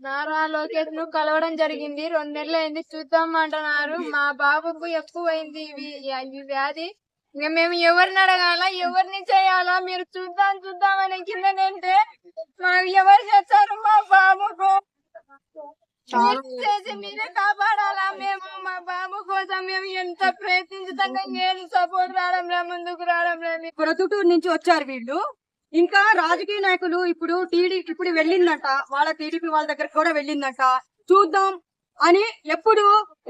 నారా లోకేష్ ను కలవడం జరిగింది. 2 నెలలు అయింది, చూద్దాం అంటున్నారు. మా బాబుకు ఎక్కువైంది ఈ వ్యాధి. ఇంకా మేము ఎవరిని అడగాల, ఎవరిని చేయాలా? మీరు చూద్దాం చూద్దాం అనే కిందనంటే మాకు ఎవరు చేస్తారు? మా బాబుకు చేసి మీరే కాపాడాలా? మేము మా బాబు కోసం మేము ఎంత ప్రయత్నించుతాం, నేను సపోర్ట్ రావడం ముందుకు రావడం. ప్రొద్దుటూరు నుంచి వచ్చారు వీళ్ళు. ఇంకా రాజకీయ నాయకులు ఇప్పుడు వెళ్ళిందంట, వాళ్ళ టీడీపీ వాళ్ళ దగ్గర కూడా వెళ్ళిందంట. చూద్దాం అని ఎప్పుడు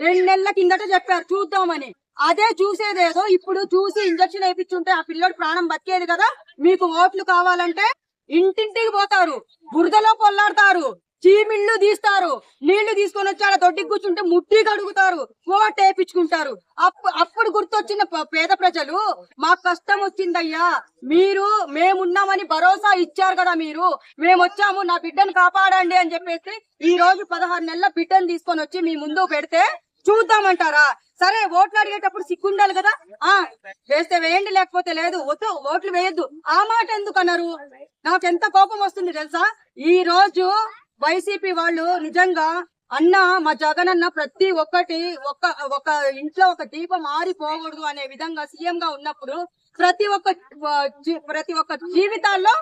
2 నెలల కిందట చెప్పారు చూద్దామని. అదే చూసేదేదో ఇప్పుడు చూసి ఇంజక్షన్ వేయించుంటే ఆ పిల్లోడు ప్రాణం బతికేది కదా. మీకు ఓట్లు కావాలంటే ఇంటింటికి పోతారు, బురదలో పొల్లాడతారు, చీమిళ్ళు తీస్తారు, నీళ్లు తీసుకొని వచ్చి ఆడ దొడ్డికి కూర్చుంటే ముట్టి కడుగుతారు, ఓట్ వేయించుకుంటారు. అప్పుడు గుర్తొచ్చిన పేద ప్రజలు మాకు కష్టం వచ్చిందయ్యా, మేమున్నామని భరోసా ఇచ్చారు కదా, మేము వచ్చాము నా బిడ్డను కాపాడండి అని చెప్పేసి ఈ రోజు 16 నెలల బిడ్డను తీసుకొని వచ్చి మీ ముందు పెడితే చూద్దామంటారా? సరే, ఓట్లు అడిగేటప్పుడు సిగ్గుండాలి కదా. వేస్తే వేయండి, లేకపోతే లేదు. వద్దు, ఓట్లు వేయద్దు. ఆ మాట ఎందుకు అన్నారు? నాకెంత కోపం వస్తుంది తెలుసా? ఈ రోజు వైసీపీ వాళ్ళు నిజంగా అన్న మా జగన్ అన్న ప్రతి ఒక్కటి ఒక ఇంట్లో ఒక దీపం ఆరిపోకూడదు అనే విధంగా సీఎం గా ఉన్నప్పుడు ప్రతి ఒక్క జీవితాల్లో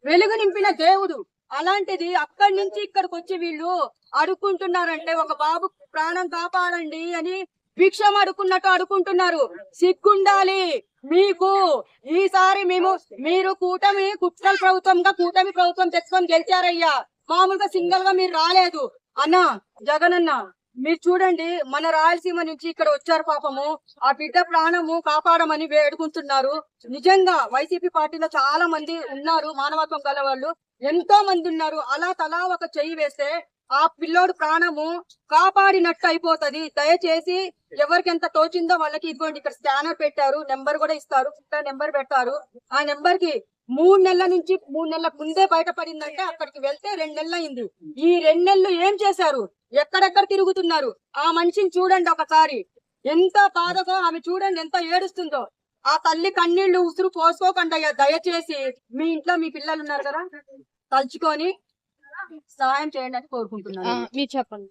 వెలుగు నింపిన దేవుడు. అలాంటిది అక్కడి నుంచి ఇక్కడికి వచ్చి వీళ్ళు అడుక్కుంటున్నారంటే, ఒక బాబు ప్రాణం కాపాడండి అని భిక్షం అడుక్కున్నట్టు అడుక్కుంటున్నారు. సిగ్గుండాలి మీకు. ఈసారి మీరు కుట్రల కూటమి ప్రభుత్వం తెచ్చుకొని గెలిచారయ్యా. మామూలుగా సింగల్ గా మీరు రాలేదు అన్న. జగన్ అన్న, మీరు చూడండి, మన రాయలసీమ నుంచి ఇక్కడ వచ్చారు పాపము. ఆ బిడ్డ ప్రాణము కాపాడమని వేడుకుంటున్నారు. నిజంగా వైసీపీ పార్టీలో చాలా మంది ఉన్నారు, మానవత్వం గల వాళ్ళు ఎంతో మంది ఉన్నారు. అలా తలా ఒక చెయ్యి వేస్తే ఆ పిల్లోడు ప్రాణము కాపాడినట్టు అయిపోతది. దయచేసి ఎవరికి ఎంత తోచిందో వాళ్ళకి ఇదిగోండి, ఇక్కడ స్కానర్ పెట్టారు, నెంబర్ కూడా ఇస్తారు, నెంబర్ పెట్టారు. ఆ నెంబర్ కి 3 నెలల ముందే బయటపడిందంటే అక్కడికి వెళ్తే 2 నెలలు అయింది. ఈ 2 నెలలు ఏం చేశారు? ఎక్కడెక్కడ తిరుగుతున్నారు? ఆ మనిషిని చూడండి ఒకసారి, ఎంత బాధగా ఆమె చూడండి, ఎంత ఏడుస్తుందో. ఆ తల్లి కన్నీళ్లు ఉసురు పోసుకోకండి అయ్యా. దయచేసి మీ ఇంట్లో మీ పిల్లలు ఉన్నారు కదా, తలుచుకొని సహాయం చేయండి అని కోరుకుంటున్నాను. మీరు చెప్పండి.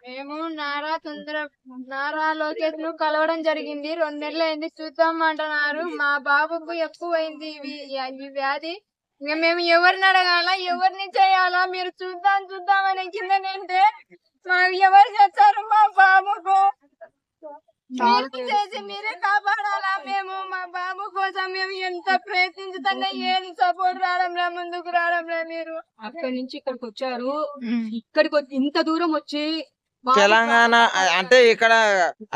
మేము నారా లోకేష్ ను కలవడం జరిగింది. 2 నెలలు అయింది, చూద్దాం అంటున్నారు. మా బాబుకు ఎక్కువైంది ఈ వ్యాధి. ఇంకా మేము ఎవరిని అడగాల, ఎవరిని చేయాలా? మీరు చూద్దాం చూద్దాం అనే కిందనంటే మాకు ఎవరు చేస్తారు? మా బాబుకు చేసి మీరే కాపాడాలా? మేము మా బాబు కోసం మేము ఎంత ప్రయత్నించుతాం, ఏం సపోర్ట్ రావడం ముందుకు రావడం. మీరు అక్కడి నుంచి ఇక్కడికి వచ్చారు, ఇంత దూరం వచ్చి తెలంగాణ అంటే ఇక్కడ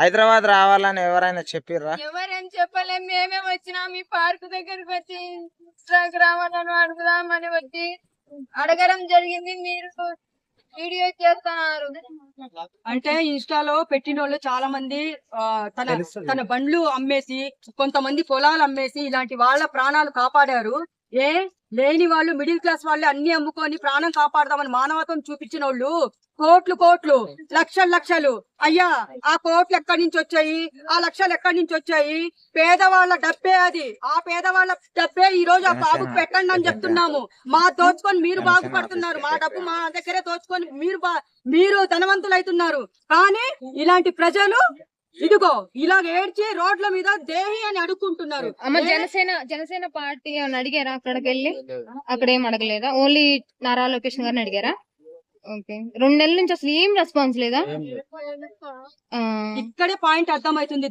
హైదరాబాద్ రావాలని ఎవరైనా చెప్పిర్రా? ఎవరేం చెప్పలేం. మేమే వచ్చినా మీ పార్క్ దగ్గరకు వచ్చి ఇన్స్టాగ్రామ్ అడుగుదామని వచ్చి అడగడం జరిగింది. మీరు వీడియో చేస్తున్నారు అంటే ఇన్స్టాలో పెట్టిన వాళ్ళు చాలా మంది తన బండ్లు అమ్మేసి, కొంతమంది పొలాలు అమ్మేసి ఇలాంటి వాళ్ళ ప్రాణాలు కాపాడారు. లేని వాళ్ళు, మిడిల్ క్లాస్ వాళ్ళు అన్ని అమ్ముకొని ప్రాణం కాపాడదామని మానవత్వం చూపించిన వాళ్ళు కోట్లు లక్షలు. అయ్యా, ఆ కోట్లు ఎక్కడి నుంచి వచ్చాయి? ఆ లక్షలు ఎక్కడి నుంచి వచ్చాయి? పేదవాళ్ళ డబ్బే అది. ఆ పేదవాళ్ళ డబ్బే ఈ రోజు ఆ బాబుకు పెట్టండి అని చెప్తున్నాము. మా దోచుకొని మీరు బాగుపడుతున్నారు, మా డబ్బు మా దగ్గరే దోచుకొని మీరు ధనవంతులు అవుతున్నారు. కానీ ఇలాంటి ప్రజలు ఇదిగో ఇలాగ ఏడ్చి రోడ్ల మీద దేహి అని అడుక్కుంటున్నారు. జనసేన పార్టీ అని అడిగారా? అక్కడికి వెళ్ళి అక్కడ ఏం అడగలేదా? ఓన్లీ నారా లోకేష్ గారిని అడిగారా? ఓకే, 2 నెలల నుంచి అసలు ఏం రెస్పాన్స్ లేదా? ఇక్కడే పాయింట్ అర్థమవుతుంది.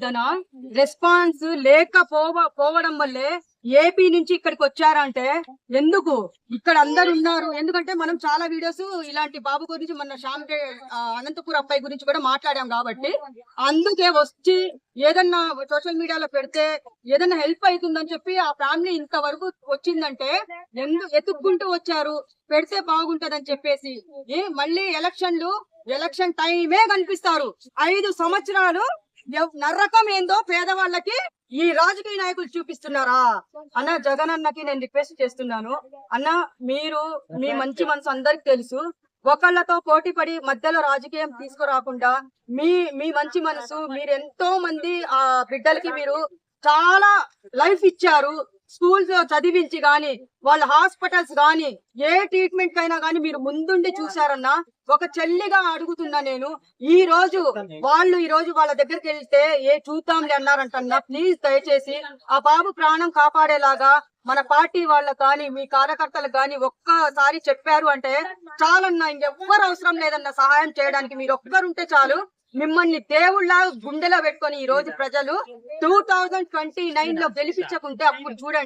రెస్పాన్స్ లేకపోవడం వల్లే ఏపీ నుంచి ఇక్కడికి వచ్చారంటే ఎందుకు ఇక్కడ అందరు ఉన్నారు? ఎందుకంటే మనం చాలా వీడియోస్ ఇలాంటి బాబు గురించి, మన అనంతపూర్ అబ్బాయి గురించి కూడా మాట్లాడాం కాబట్టి అందుకే వచ్చి ఏదన్నా సోషల్ మీడియాలో పెడితే ఏదన్నా హెల్ప్ అవుతుందని చెప్పి ఆ ఫ్యామిలీ ఇంతవరకు వచ్చిందంటే ఎత్తుక్కుంటూ వచ్చారు, పెడితే బాగుంటదని చెప్పేసి. మళ్ళీ ఎలక్షన్ టైమే కనిపిస్తారు. 5 సంవత్సరాలు నరకం ఏందో పేదవాళ్ళకి ఈ రాజకీయ నాయకులు చూపిస్తున్నారా? అన్న, జగన్ అన్నకి నేను రిక్వెస్ట్ చేస్తున్నాను. అన్న, మీ మంచి మనసు అందరికి తెలుసు. ఒకళ్ళతో పోటీ పడి మధ్యలో రాజకీయం తీసుకురాకుండా మీ మంచి మనసు, మీరు ఎంతో మంది ఆ బిడ్డలకి మీరు చాలా లైఫ్ ఇచ్చారు, స్కూల్స్ చదివించి గాని వాళ్ళ హాస్పిటల్స్ గాని ఏ ట్రీట్మెంట్ కైనా గాని మీరు ముందుండి చూసారన్నా ఒక చెల్లిగా అడుగుతున్నా నేను. ఈ రోజు వాళ్ళ దగ్గరికి వెళ్తే ఏ చూద్దాంలే అన్నారంటన్నా. ప్లీజ్ దయచేసి ఆ బాబు ప్రాణం కాపాడేలాగా మన పార్టీ వాళ్ళకి కానీ మీ కార్యకర్తలకు కానీ ఒక్కసారి చెప్పారు అంటే చాలన్నా. ఇంకెవ్వరు అవసరం లేదన్నా సహాయం చేయడానికి. మీరు ఒక్కరుంటే చాలు. మిమ్మల్ని దేవుళ్ళ గుండెలో పెట్టుకొని ఈ రోజు ప్రజలు 2029 లో గెలిపించకుంటే అప్పుడు చూడండి.